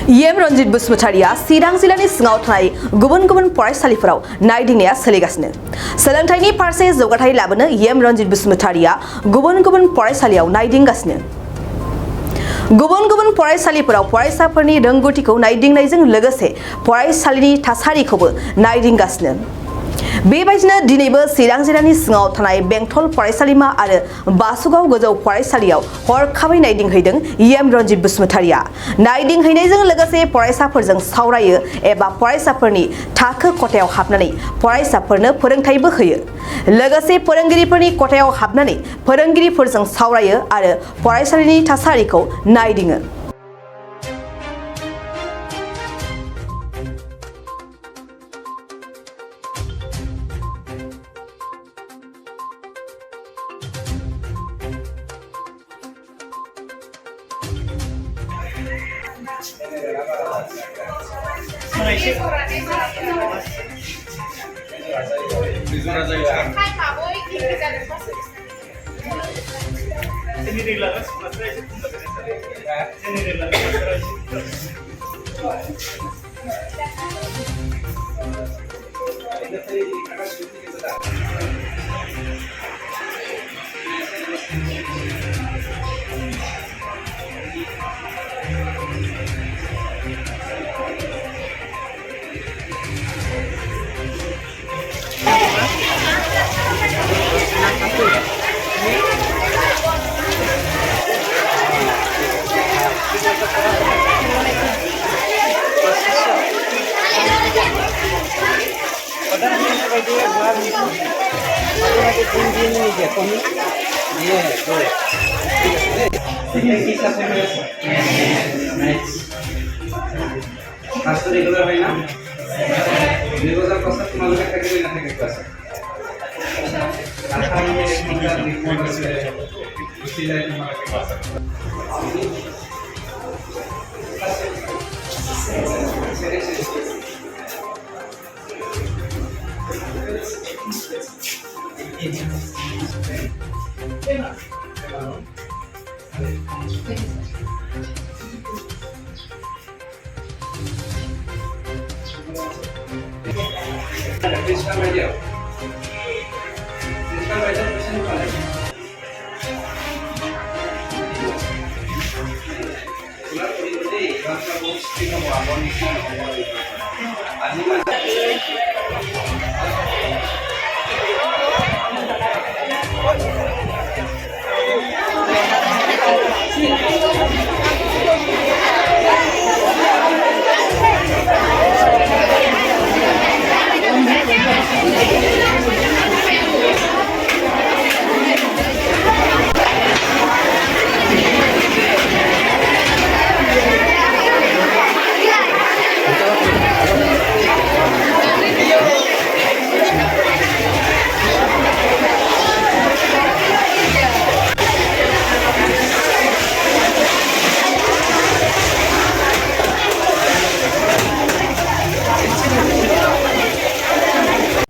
EM Ranjit बसुमतारिया चिरां जिल्लानि सिङाव थानाय गुबुन गुबुन फरायसालिफोराव नायदिंनाया सोलिगासिनो। सोलोंथाइनि फारसे जौगाथाय लाबोनो EM रंजित बसुमतारिया गुबुन गुबुन फरायसालियाव नायदिंगासिनो। गुबुन गुबुन फरायसालिफोराव फरायसाफोरनि रोंगौथिखौ नायदिंनायजों लोगोसे फरायसालिनि थासारिखौबो नायदिंगासिनो। बेबायदिनो दिनैबो चिरां जिल्लानि सिङाव थानाय बेंटल फरायसालिमा आरो बासुगाव गोजौ फरायसालियाव हरखाबै नायदिंहैदों EM रंजित बसुमतारिया। नायदिंहैनायजों लोगोसे फरायसाफोरजों सावरायो एबा फरायसाफोरनि थाखो खथायाव हाबनानै फरायसाफोरनो फोरोंथायबो होयो। लोगोसे फोरोंगिरिफोरनि खथायाव हाबनानै फोरोंगिरिफोरजों सावरायो आरो फरायसालिनि थासारिखौ नायदिङो।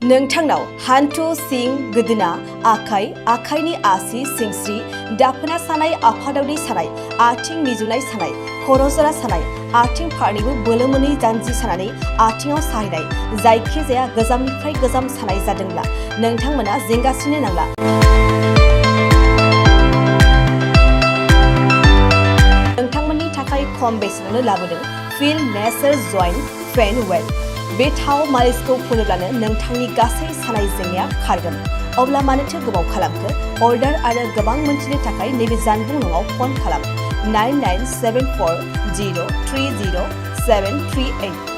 नोंथांनाव हान्थु सिं गोदोना आखाइ आखाइनि आसि सिंस्रि दाफोना सानाय आफादावनि सानाय आथिं मिजुनाय सानाय खर' जरा सानाय आथिं फारनैबो बोलो मोनै जानजि सानानै आथिङाव साहैनाय जायखिजाया गोजामनिफ्राय गोजाम सानाय जादोंब्ला नोंथांमोना जिंगासिनो नांला। नोंथांमोननि थाखाय खम बेसेनावनो लाबोदों फिल नेचार जइन्ट पेन वेल। बे थाव मालिसखौ फुनोब्लानो नोंथांनि गासै सानाय जेंनाया खारगोन। अब्ला मानोथो गोबाव खालामखो? अर्डार आरो गोबां मोनथिनो थाखाय नैबे जानबुं नङाव फन खालाम 9974030738।